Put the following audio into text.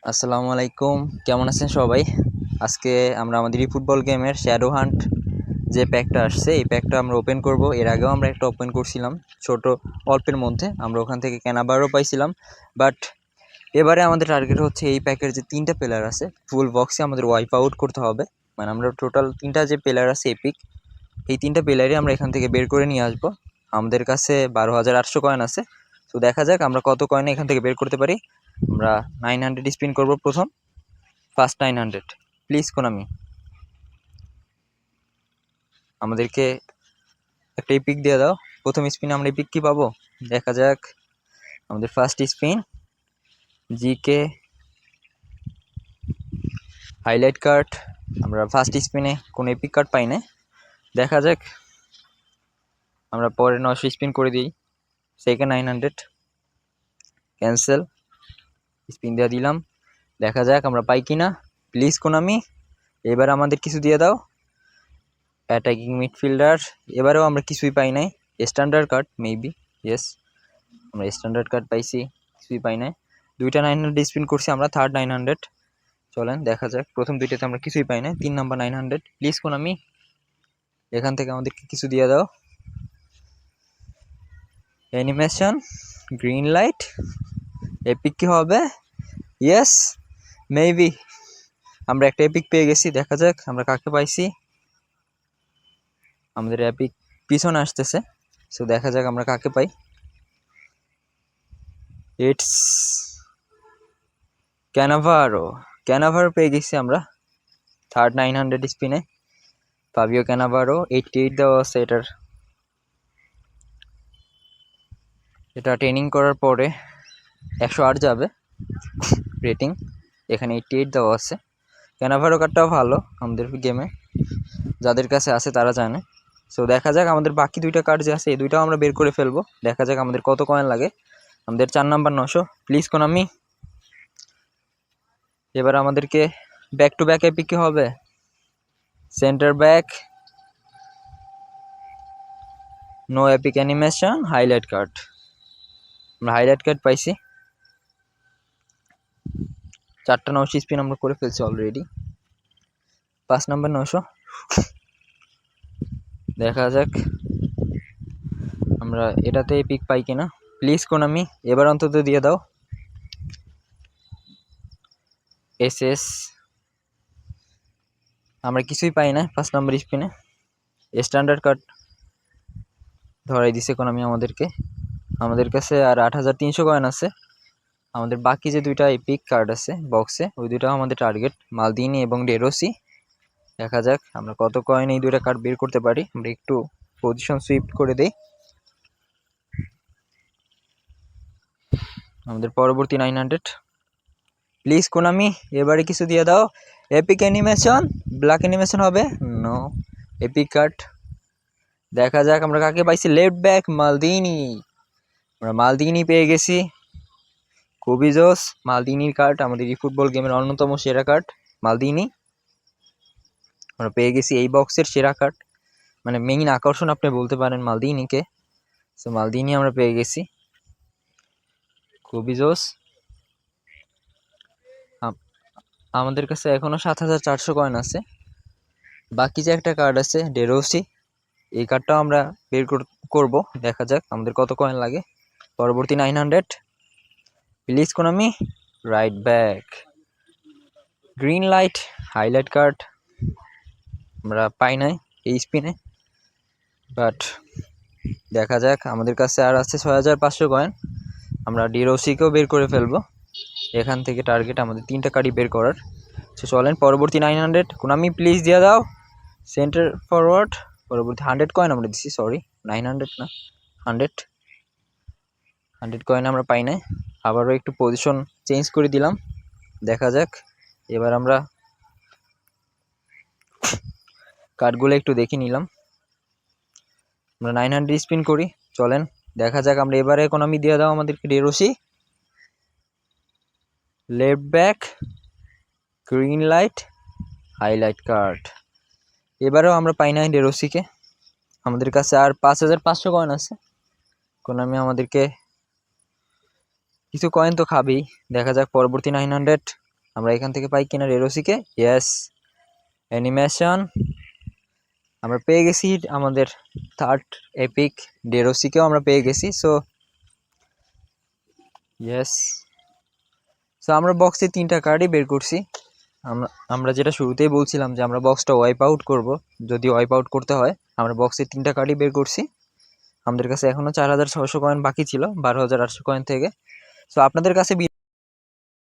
আসসালামু আলাইকুম, কেমন আছেন সবাই? আজকে আমরা আমাদের ফুটবল গেমের শ্যাডো হান্ট যে প্যাকটা আসছে এই প্যাকটা আমরা ওপেন করব। এর আগেও আমরা একটা ওপেন করছিলাম ছোট অল্পের মধ্যে, আমরা ওখান থেকে ক্যানাভারও পাইছিলাম। বাট এবারে আমাদের টার্গেট হচ্ছে এই প্যাকের যে 3টা প্লেয়ার আছে ফুল বক্সে আমাদের ওয়াইপ আউট করতে হবে। মানে আমরা টোটাল 3টা যে প্লেয়ার আছে এপিক, এই 3টা প্লেয়ারই আমরা এখান থেকে বের করে নিয়ে আসবো। আমাদের কাছে 12,800 কয়েন আছে। তো দেখা যাক আমরা কত কয়েন এখান থেকে বের করতে পারি। আমরা 900 স্পিন করব প্রথম, ফার্স্ট 900। প্লিজ কোনামি আমাদেরকে একটা ইপিক দিয়ে দাও। প্রথম স্পিনে আমরা ইপিক কি পাবো দেখা যাক। আমাদের first spin GK highlight card. আমরা ফার্স্ট স্পিনে কোনো এপিক কার্ড পাই না, দেখা যাক। আমরা পরে 900 স্পিন করে দিই। সেকেন্ড 900 ক্যান্সেল, স্পিন দিয়ে দিলাম, দেখা যাক আমরা পাই কি না। প্লিজ কোনামি এবার আমাদের কিছু দিয়ে দাও। অ্যাটাকিং মিডফিল্ডার, এবারেও আমরা কিছুই পাই নাই। স্ট্যান্ডার্ড কার্ড মেবি, ইয়েস আমরা স্ট্যান্ডার্ড কার্ড পাইছি, কিছুই পাই নাই। দুইটা 900 স্পিন করছি আমরা, থার্ড 900। চলেন দেখা যাক, প্রথম দুইটাতে আমরা কিছুই পাই নাই। 3 নাম্বার 900, প্লিজ কোনামি এখান থেকে আমাদেরকে কিছু দিয়ে দাও। অ্যানিমেশন, গ্রিন লাইট, এপিক কি হবে? ইয়েস মেবি আমরা একটা এপিক পেয়ে গেছি। দেখা যাক আমরা কাকে পাইছি। আমাদের এপিক পিছনে আসতেছে, সো দেখা যাক আমরা কাকে পাই। ইটস ক্যানাভারো পেয়ে গেছি আমরা থার্ড 900 স্পিনে। ফাবিও ক্যানাভারো 88 দেওয়া আছে এটার। এটা ট্রেনিং করার পরে 108 যাবে রেটিং, এখানে 88 দেওয়া আছে। ক্যানাভারো কার্ডটাও ভালো আমাদের গেমে, যাদের কাছে আছে তারা জানে। সো দেখা যাক আমাদের বাকি দুইটা কার্ড যে আছে এই দুইটাও আমরা বের করে ফেলবো। দেখা যাক আমাদের কত কয়েন লাগে। আমাদের 4 নাম্বার 900, প্লিজ কোনামি এবার আমাদেরকে ব্যাক টু ব্যাক এপিক কি হবে? Centre back, no epic animation, highlight card. আমরা হাইলাইট কার্ড পাইছি। 4টা 900 স্পিন আমরা করে ফেলছি অলরেডি। 5 নাম্বার 900, দেখা যাক আমরা এটাতে এপিক পাই কিনা। প্লিজ কোনামি এবার অন্তত দিয়ে দাও। এসএস, আমরা কিছুই পাই না 5 নাম্বার স্পিনে। স্ট্যান্ডার্ড কার্ড ধরাই দিছে কোনামি আমাদেরকে। আমাদের কাছে আর 8300 কয়েন আছে। আমাদের বাকি যে দুইটা এপিক কার্ড আছে বক্সে ওই দুইটাও আমাদের টার্গেট, মালদিনি এবং ডেরোসি। দেখা যাক আমরা কত কয়েন এই দুইটা কার্ড বের করতে পারি। আমরা একটু পজিশন সুইফট করে দেই। আমাদের পরবর্তী 900, প্লিজ কোনামি এবারে কিছু দিয়ে দাও। এপিক অ্যানিমেশন, ব্ল্যাক অ্যানিমেশন হবে, নো এপিক কার্ড। দেখা যাক আমরা কাকে পাইছি। লেফট ব্যাক মালদিনি, আমরা মালদিনি পেয়ে গেছি। খুবই জোস মালদিনির কার্ড, আমাদের এই ফুটবল গেমের অন্যতম সেরা কার্ড মালদিনি আমরা পেয়ে গেছি। এই বক্সের সেরা কার্ড, মানে মেইন আকর্ষণ আপনি বলতে পারেন মালদিনিকে। সো মালদিনি আমরা পেয়ে গেছি, খুবই জোস। আমাদের কাছে এখনো 7400 কয়েন আছে। বাকি যে একটা কার্ড আছে ডেরোসি, এই কার্ডটাও আমরা বের করবো। দেখা যাক আমাদের কত কয়েন লাগে। পরবর্তী 900, please Konami right back, green light, highlight card আমরা পাই নাই এই স্পিনে। বাট দেখা যাক আমাদের কাছে আর আছে 6500 কয়েন। আমরা ডিরোসিকেও বের করে ফেলবো। এখান থেকে টার্গেট আমাদের 3টা কার্ডই বের করার। সো চলেন পরবর্তী 900 কোনামি প্লিজ দিয়ে দাও। সেন্টার ফরওয়ার্ড, পরবর্তী 100 কয়েন আমরা দিচ্ছি, সরি 900 না 100 কয়েন আমরা পাই নাই। আবারও একটু পজিশন চেঞ্জ করে দিলাম, দেখা যাক। এবার আমরা কার্ডগুলো একটু দেখে নিলাম। আমরা 900 স্পিন করি, চলেন দেখা যাক। আমরা এবারে ইকোনমি দিয়ে দাও আমাদেরকে ডেরোসি। Left back, green light, highlight card. এবারেও আমরা পাই নাই ডেরোসিকে। আমাদের কাছে আর 5500 কয়েন আছে। ইকোনমি আমাদেরকে কিছু কয়েন তো খাবেই। দেখা যাক পরবর্তী 900, আমরা এখান থেকে পাই কিনা রেরোসিকে। ইয়েস, অ্যানিমেশন আমরা পেয়ে গেছি। আমাদের থার্ড এপিক ডেরোসিকেও আমরা পেয়ে গেছি। সো ইয়েস, সো আমরা বক্সে 3টা কার্ডই বের করছি। আমরা যেটা শুরুতেই বলছিলাম যে আমরা বক্সটা ওয়াইপ আউট করবো, যদি ওয়াইপ আউট করতে হয়। আমরা বক্সে 3টা কার্ডই বের করছি। আমাদের কাছে এখনো 4600 কয়েন বাকি ছিল 12800 কয়েন থেকে। সো আপনাদের কাছে